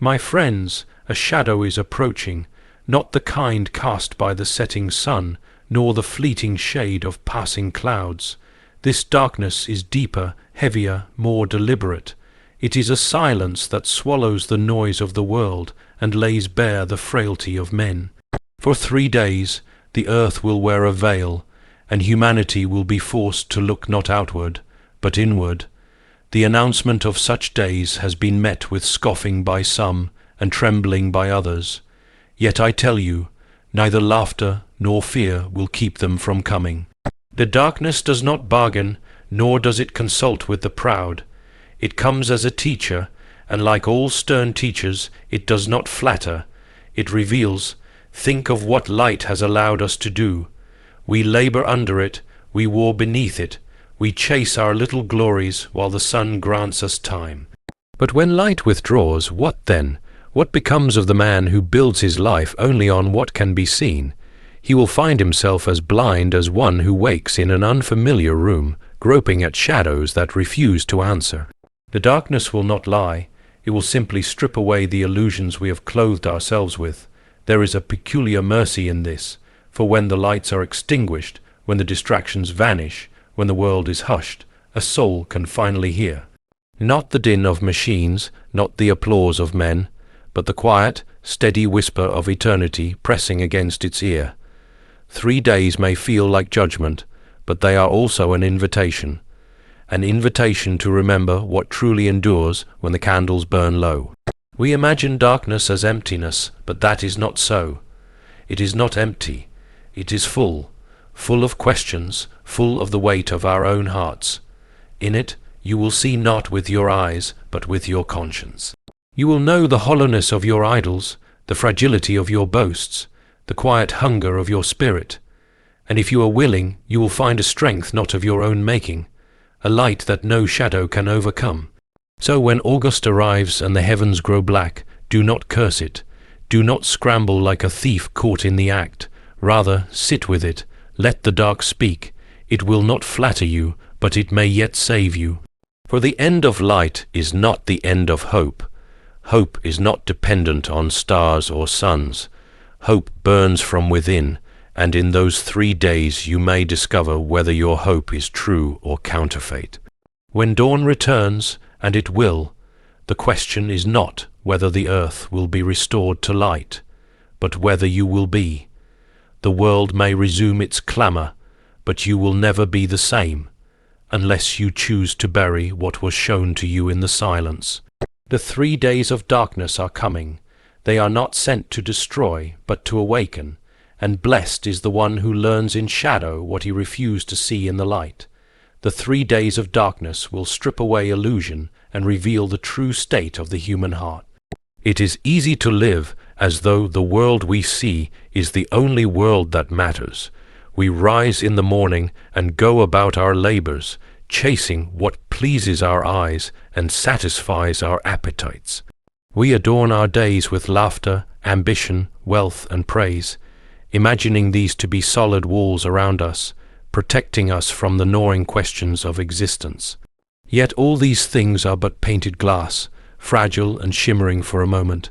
My friends, a shadow is approaching, not the kind cast by the setting sun, nor the fleeting shade of passing clouds. This darkness is deeper, heavier, more deliberate. It is a silence that swallows the noise of the world and lays bare the frailty of men. For 3 days the earth will wear a veil, and humanity will be forced to look not outward, but inward. The announcement of such days has been met with scoffing by some and trembling by others. Yet I tell you, neither laughter nor fear will keep them from coming. The darkness does not bargain, nor does it consult with the proud. It comes as a teacher, and like all stern teachers, it does not flatter. It reveals. Think of what light has allowed us to do. We labor under it, we war beneath it, we chase our little glories while the sun grants us time. But when light withdraws, what then? What becomes of the man who builds his life only on what can be seen? He will find himself as blind as one who wakes in an unfamiliar room, groping at shadows that refuse to answer. The darkness will not lie. It will simply strip away the illusions we have clothed ourselves with. There is a peculiar mercy in this, for when the lights are extinguished, when the distractions vanish, when the world is hushed, a soul can finally hear. Not the din of machines, not the applause of men, but the quiet, steady whisper of eternity pressing against its ear. 3 days may feel like judgment, but they are also an invitation to remember what truly endures when the candles burn low. We imagine darkness as emptiness, but that is not so. It is not empty. It is full of questions, full of the weight of our own hearts. In it, you will see not with your eyes, but with your conscience. You will know the hollowness of your idols, the fragility of your boasts, the quiet hunger of your spirit. And if you are willing, you will find a strength not of your own making, a light that no shadow can overcome. So when August arrives and the heavens grow black, do not curse it. Do not scramble like a thief caught in the act. Rather, sit with it. Let the dark speak. It will not flatter you, but it may yet save you. For the end of light is not the end of hope. Hope is not dependent on stars or suns. Hope burns from within, and in those 3 days you may discover whether your hope is true or counterfeit. When dawn returns, and it will, the question is not whether the earth will be restored to light, but whether you will be. The world may resume its clamor, but you will never be the same, unless you choose to bury what was shown to you in the silence. The 3 days of darkness are coming. They are not sent to destroy, but to awaken, and blessed is the one who learns in shadow what he refused to see in the light. The 3 days of darkness will strip away illusion and reveal the true state of the human heart. It is easy to live as though the world we see is the only world that matters. We rise in the morning and go about our labors, chasing what pleases our eyes and satisfies our appetites. We adorn our days with laughter, ambition, wealth, and praise, imagining these to be solid walls around us, protecting us from the gnawing questions of existence. Yet all these things are but painted glass, fragile and shimmering for a moment,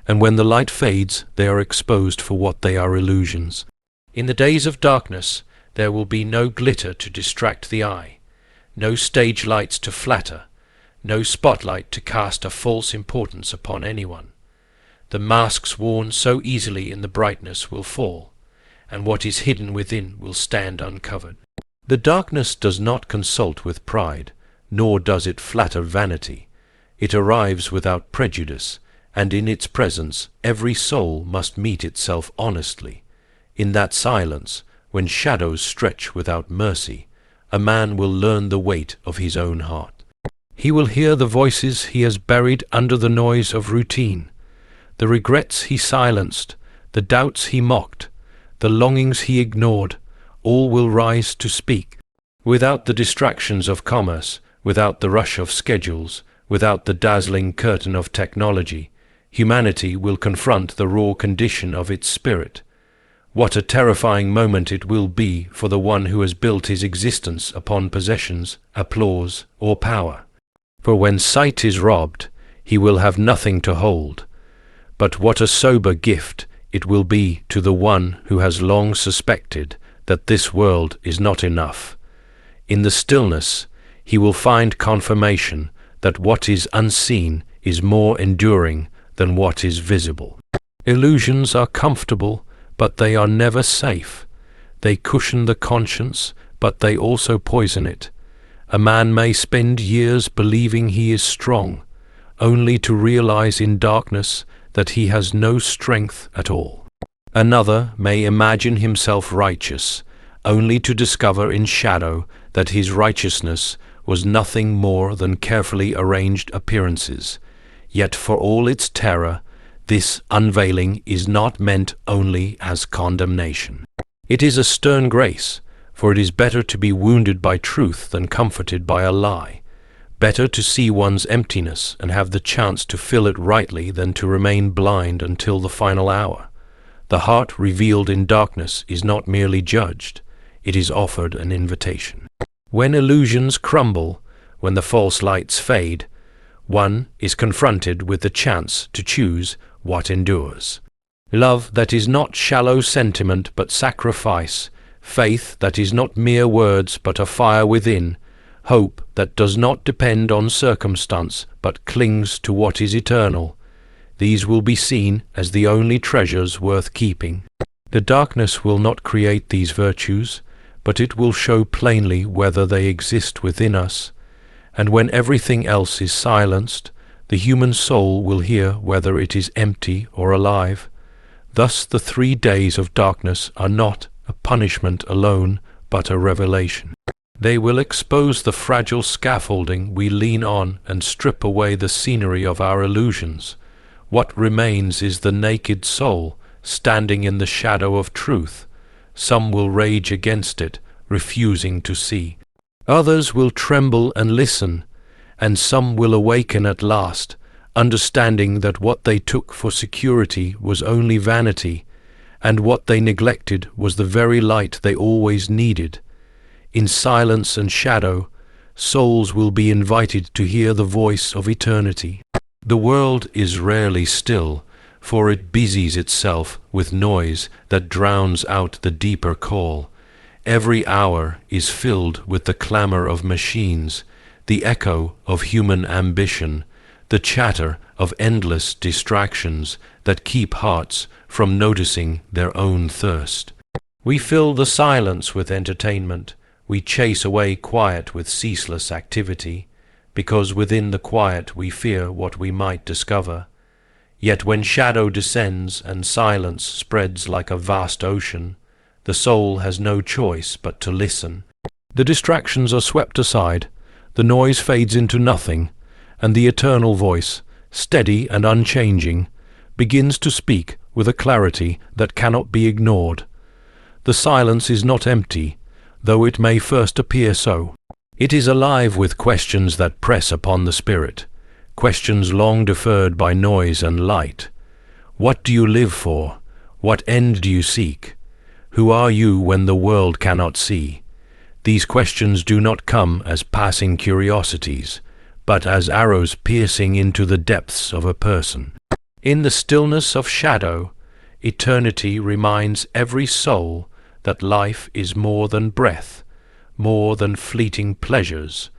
and when the light fades, they are exposed for what they are, illusions. In the days of darkness, there will be no glitter to distract the eye, no stage lights to flatter, no spotlight to cast a false importance upon anyone. The masks worn so easily in the brightness will fall, and what is hidden within will stand uncovered. The darkness does not consult with pride, nor does it flatter vanity. It arrives without prejudice, and in its presence every soul must meet itself honestly. In that silence, when shadows stretch without mercy, a man will learn the weight of his own heart. He will hear the voices he has buried under the noise of routine, the regrets he silenced, the doubts he mocked, the longings he ignored. All will rise to speak. Without the distractions of commerce, without the rush of schedules, without the dazzling curtain of technology, humanity will confront the raw condition of its spirit. What a terrifying moment it will be for the one who has built his existence upon possessions, applause, or power. For when sight is robbed, he will have nothing to hold, But what a sober gift it will be to the one who has long suspected that this world is not enough. In the stillness, he will find confirmation that what is unseen is more enduring than what is visible. Illusions are comfortable, but they are never safe. They cushion the conscience, but they also poison it. A man may spend years believing he is strong, only to realize in darkness that he has no strength at all. Another may imagine himself righteous, only to discover in shadow that his righteousness was nothing more than carefully arranged appearances. Yet for all its terror, this unveiling is not meant only as condemnation. It is a stern grace, for it is better to be wounded by truth than comforted by a lie. Better to see one's emptiness and have the chance to fill it rightly than to remain blind until the final hour. The heart revealed in darkness is not merely judged, it is offered an invitation. When illusions crumble, when the false lights fade, one is confronted with the chance to choose what endures. Love that is not shallow sentiment but sacrifice, faith that is not mere words but a fire within, hope that does not depend on circumstance but clings to what is eternal. These will be seen as the only treasures worth keeping. The darkness will not create these virtues, but it will show plainly whether they exist within us, and when everything else is silenced, the human soul will hear whether it is empty or alive. Thus the 3 days of darkness are not a punishment alone, but a revelation. They will expose the fragile scaffolding we lean on and strip away the scenery of our illusions. What remains is the naked soul, standing in the shadow of truth. Some will rage against it, refusing to see. Others will tremble and listen, and some will awaken at last, understanding that what they took for security was only vanity, and what they neglected was the very light they always needed. In silence and shadow, souls will be invited to hear the voice of eternity. The world is rarely still, for it busies itself with noise that drowns out the deeper call. Every hour is filled with the clamor of machines, the echo of human ambition, the chatter of endless distractions that keep hearts from noticing their own thirst. We fill the silence with entertainment. We chase away quiet with ceaseless activity, because within the quiet we fear what we might discover. Yet when shadow descends and silence spreads like a vast ocean, the soul has no choice but to listen. The distractions are swept aside, the noise fades into nothing, and the eternal voice, steady and unchanging, begins to speak with a clarity that cannot be ignored. The silence is not empty, though it may first appear so. It is alive with questions that press upon the spirit, questions long deferred by noise and light. What do you live for? What end do you seek? Who are you when the world cannot see? These questions do not come as passing curiosities, but as arrows piercing into the depths of a person. In the stillness of shadow, eternity reminds every soul that life is more than breath, more than fleeting pleasures,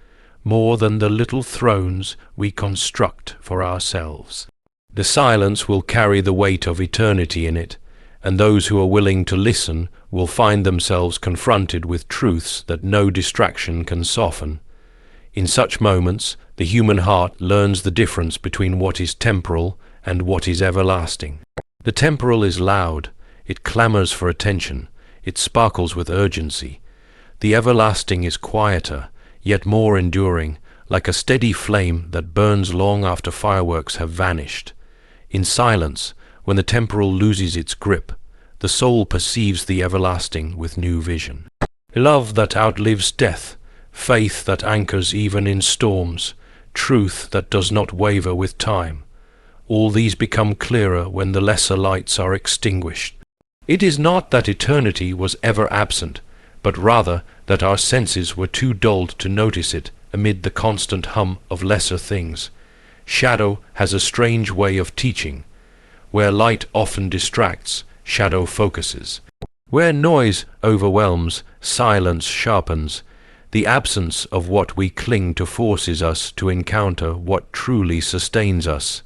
more than the little thrones we construct for ourselves. The silence will carry the weight of eternity in it, and those who are willing to listen will find themselves confronted with truths that no distraction can soften. In such moments, the human heart learns the difference between what is temporal and what is everlasting. The temporal is loud, it clamors for attention, it sparkles with urgency. The everlasting is quieter, yet more enduring, like a steady flame that burns long after fireworks have vanished. In silence, when the temporal loses its grip, the soul perceives the everlasting with new vision. Love that outlives death, faith that anchors even in storms, truth that does not waver with time. All these become clearer when the lesser lights are extinguished. It is not that eternity was ever absent, but rather that our senses were too dulled to notice it amid the constant hum of lesser things. Shadow has a strange way of teaching. Where light often distracts, shadow focuses. Where noise overwhelms, silence sharpens. The absence of what we cling to forces us to encounter what truly sustains us.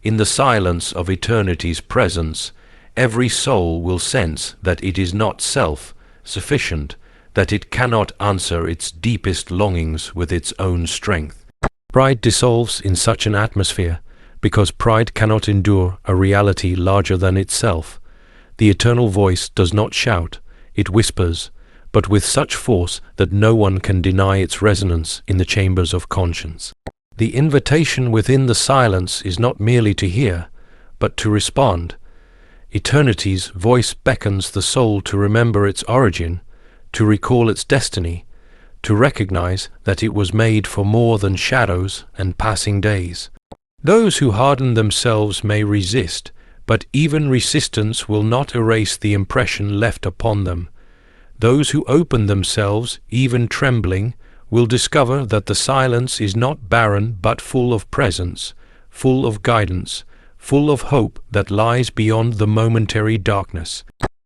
In the silence of eternity's presence, every soul will sense that it is not self-sufficient, that it cannot answer its deepest longings with its own strength. Pride dissolves in such an atmosphere, because pride cannot endure a reality larger than itself. The eternal voice does not shout, it whispers, but with such force that no one can deny its resonance in the chambers of conscience. The invitation within the silence is not merely to hear, but to respond. Eternity's voice beckons the soul to remember its origin, to recall its destiny, to recognize that it was made for more than shadows and passing days. Those who harden themselves may resist, but even resistance will not erase the impression left upon them. Those who open themselves, even trembling, will discover that the silence is not barren but full of presence, full of guidance, full of hope that lies beyond the momentary darkness.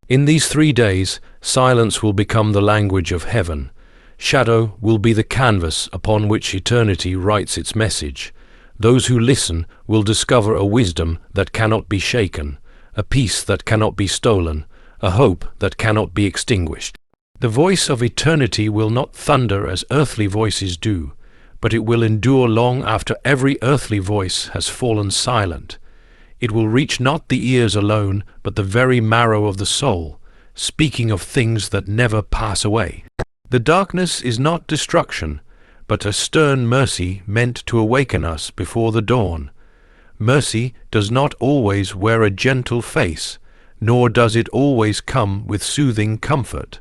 In these 3 days, silence will become the language of heaven. Shadow will be the canvas upon which eternity writes its message. Those who listen will discover a wisdom that cannot be shaken, a peace that cannot be stolen, a hope that cannot be extinguished. The voice of eternity will not thunder as earthly voices do, but it will endure long after every earthly voice has fallen silent. It will reach not the ears alone, but the very marrow of the soul, speaking of things that never pass away. The darkness is not destruction, but a stern mercy meant to awaken us before the dawn. Mercy does not always wear a gentle face, nor does it always come with soothing comfort.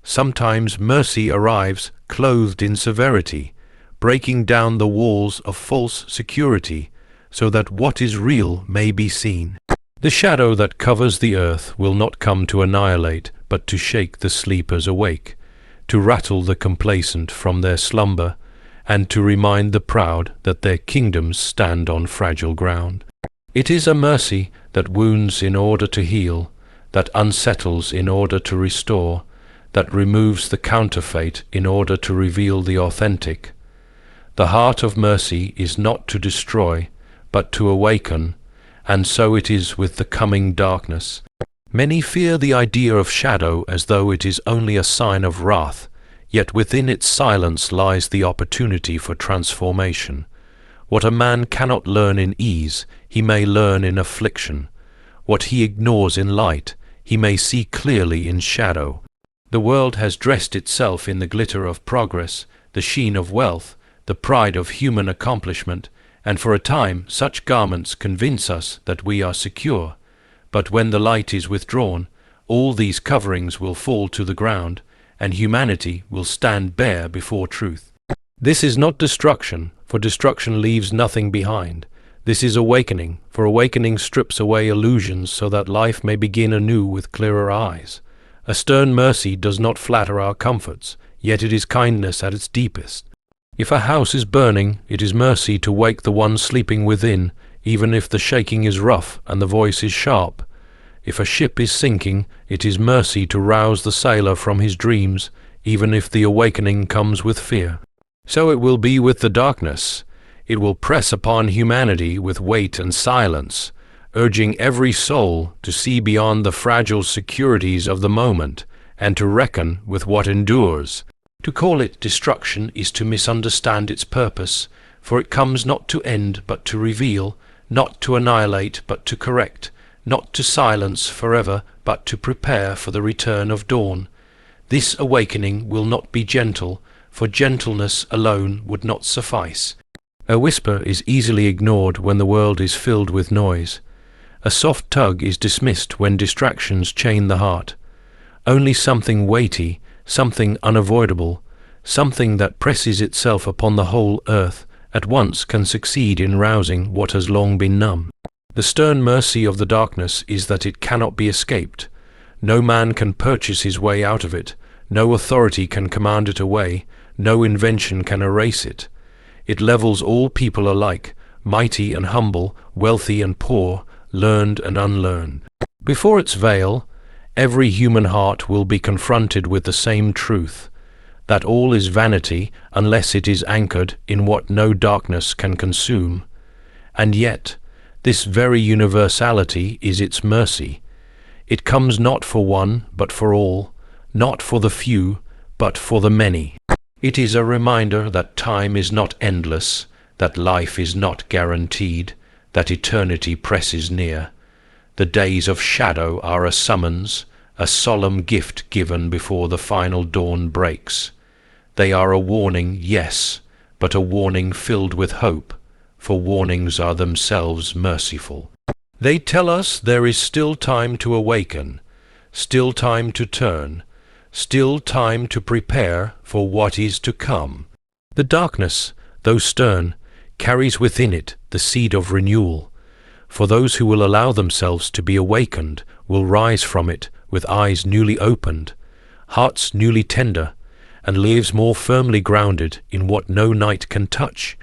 Sometimes mercy arrives clothed in severity, breaking down the walls of false security, so that what is real may be seen. The shadow that covers the earth will not come to annihilate, but to shake the sleepers awake, to rattle the complacent from their slumber, and to remind the proud that their kingdoms stand on fragile ground. It is a mercy that wounds in order to heal, that unsettles in order to restore, that removes the counterfeit in order to reveal the authentic. The heart of mercy is not to destroy, but to awaken, and so it is with the coming darkness. Many fear the idea of shadow as though it is only a sign of wrath, yet within its silence lies the opportunity for transformation. What a man cannot learn in ease, he may learn in affliction. What he ignores in light, he may see clearly in shadow. The world has dressed itself in the glitter of progress, the sheen of wealth, the pride of human accomplishment, and for a time such garments convince us that we are secure. But when the light is withdrawn, all these coverings will fall to the ground, and humanity will stand bare before truth. This is not destruction, for destruction leaves nothing behind. This is awakening, for awakening strips away illusions so that life may begin anew with clearer eyes. A stern mercy does not flatter our comforts, yet it is kindness at its deepest. If a house is burning, it is mercy to wake the one sleeping within, even if the shaking is rough and the voice is sharp. If a ship is sinking, it is mercy to rouse the sailor from his dreams, even if the awakening comes with fear. So it will be with the darkness. It will press upon humanity with weight and silence, urging every soul to see beyond the fragile securities of the moment and to reckon with what endures. To call it destruction is to misunderstand its purpose, for it comes not to end but to reveal, not to annihilate but to correct, not to silence forever but to prepare for the return of dawn. This awakening will not be gentle, for gentleness alone would not suffice. A whisper is easily ignored when the world is filled with noise. A soft tug is dismissed when distractions chain the heart. Only something weighty, something unavoidable, something that presses itself upon the whole earth, at once can succeed in rousing what has long been numb. The stern mercy of the darkness is that it cannot be escaped. No man can purchase his way out of it, no authority can command it away, no invention can erase it. It levels all people alike, mighty and humble, wealthy and poor, learned and unlearned. Before its veil, every human heart will be confronted with the same truth, that all is vanity unless it is anchored in what no darkness can consume. And yet, this very universality is its mercy. It comes not for one, but for all, not for the few, but for the many. It is a reminder that time is not endless, that life is not guaranteed, that eternity presses near. The days of shadow are a summons, a solemn gift given before the final dawn breaks. They are a warning, yes, but a warning filled with hope, for warnings are themselves merciful. They tell us there is still time to awaken, still time to turn, still time to prepare for what is to come. The darkness, though stern, carries within it the seed of renewal. For those who will allow themselves to be awakened will rise from it with eyes newly opened, hearts newly tender, and lives more firmly grounded in what no night can touch,